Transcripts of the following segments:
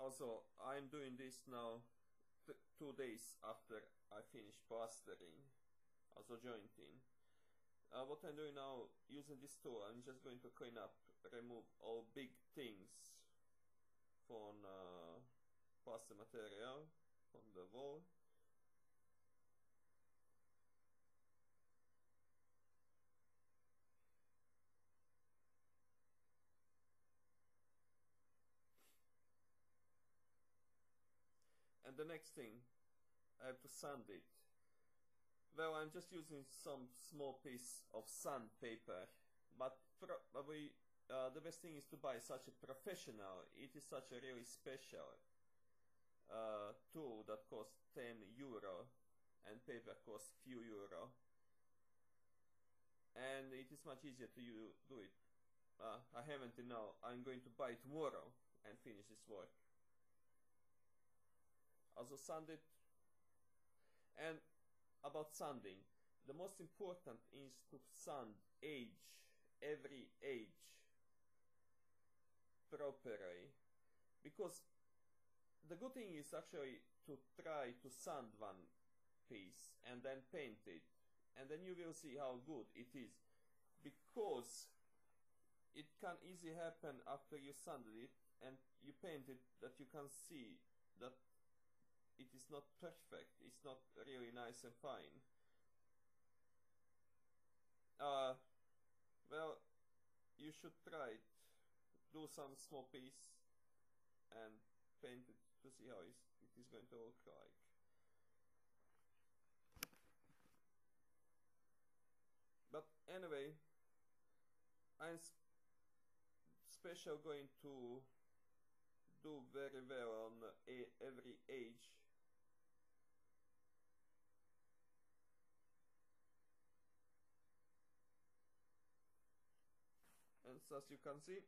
Also, I'm doing this now 2 days after I finish plastering, also jointing. What I'm doing now, using this tool, I'm just going to clean up, remove all big things from plaster material from the wall. And the next thing, I have to sand it. Well, I'm just using some small piece of sandpaper, but probably the best thing is to buy such a professional. It is such a really special tool that costs 10 euro and paper costs few euro, and it is much easier to do it. I haven't now. I'm going to buy it tomorrow and finish this work. Also sand it. And about sanding, the most important is to sand every edge properly, because the good thing is actually to try to sand one piece and then paint it, and then you will see how good it is, because it can easily happen after you sanded it and you paint it that you can see that it is not perfect, it's not really nice and fine. Well, you should try it. Do some small piece and paint it to see how it is going to look like. But anyway, I'm special going to do very well on every edge. And as you can see,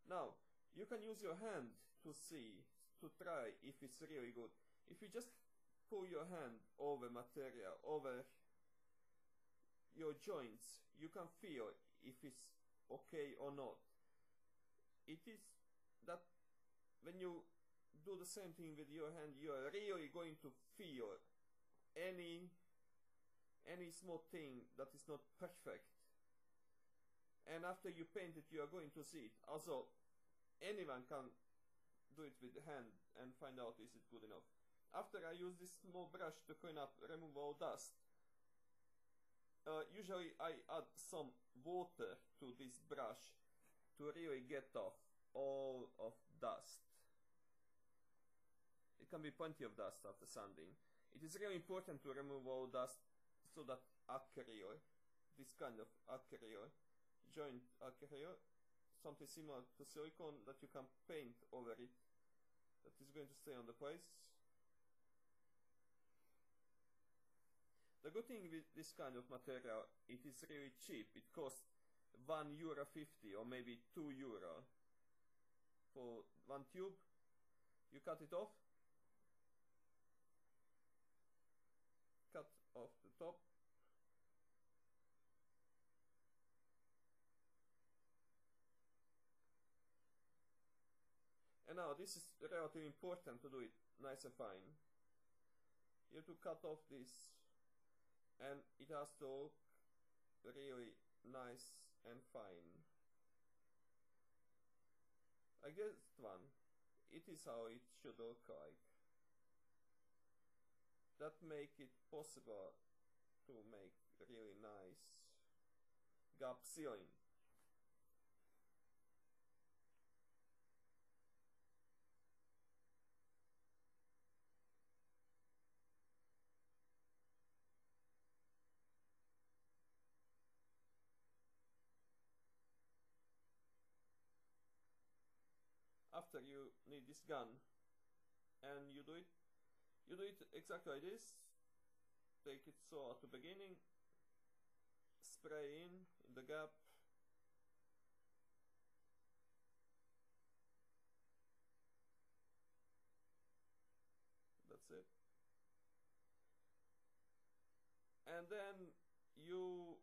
now you can use your hand to see, to try if it's really good. If you just pull your hand over material, over your joints, you can feel if it's okay or not. It is that when you do the same thing with your hand, you are really going to feel any small thing that is not perfect. And after you paint it, you are going to see it. Also, anyone can do it with the hand and find out is it good enough. After I use this small brush to clean up, remove all dust, usually I add some water to this brush to really get off all of dust. It can be plenty of dust after sanding. It is really important to remove all dust so that acryl, this kind of acryl, joint acryl, something similar to silicone that you can paint over it, that is going to stay on the place. The good thing with this kind of material, it is really cheap. It costs €1.50 or maybe €2 for one tube. You cut it off, cut off the top, and now this is relatively important to do it nice and fine. You have to cut off this, and it has to look really nice and fine. I guess one, it is how it should look like. That make it possible to make really nice gap ceiling. After you need this gun, and you do it exactly like this. Take it so at the beginning, spray in the gap, that's it, and then you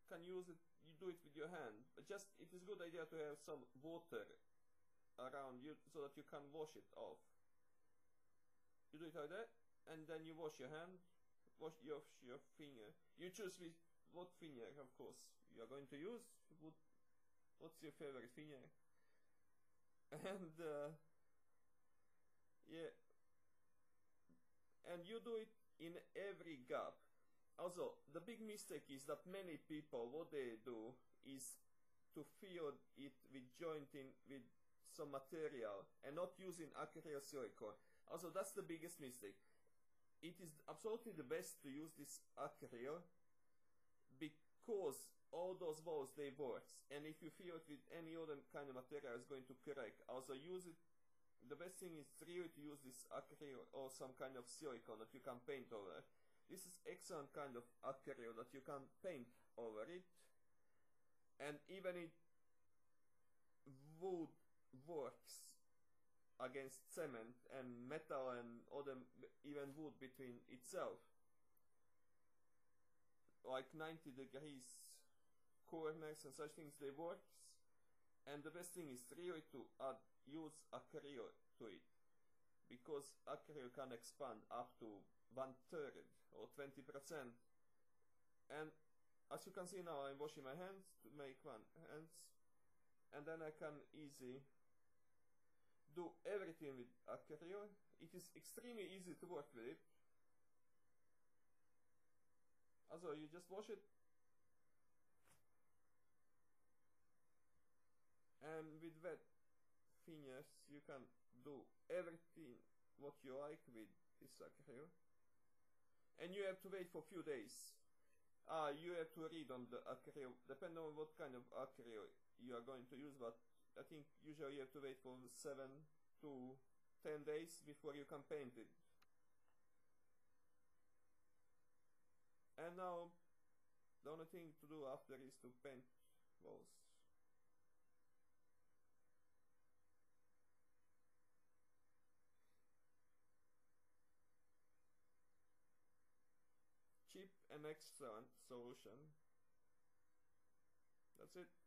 can use it, you do it with your hand, but just it is a good idea to have some water around you so that you can wash it off. You do it like that, and then you wash your hand, wash your finger. You choose with what finger, of course, you are going to use. What's your favorite finger? And yeah, and you do it in every gap. Also, the big mistake is that many people, what they do is to fill it with jointing with some material and not using acryl silicone. Also, that's the biggest mistake. It is absolutely the best to use this acryl because all those walls, they work, and if you fill it with any other kind of material, it's going to crack. Also, use it. The best thing is really to use this acryl or some kind of silicone that you can paint over. This is excellent kind of acryl that you can paint over it, and even it wood works against cement and metal and other, even wood between itself, like 90 degrees corners and such things, they work. And the best thing is really to use acryl to it, because acryl can expand up to 1/3 or 20%. And as you can see now, I'm washing my hands to make one hands, and then I can easily do everything with acryl. It is extremely easy to work with it. Also, you just wash it, and with wet fingers you can do everything what you like with this acryl. And you have to wait for a few days. You have to read on the acryl, depending on what kind of acryl you are going to use, but I think usually you have to wait for 7 to 10 days before you can paint it. And now the only thing to do after is to paint walls. Cheap and excellent solution. That's it.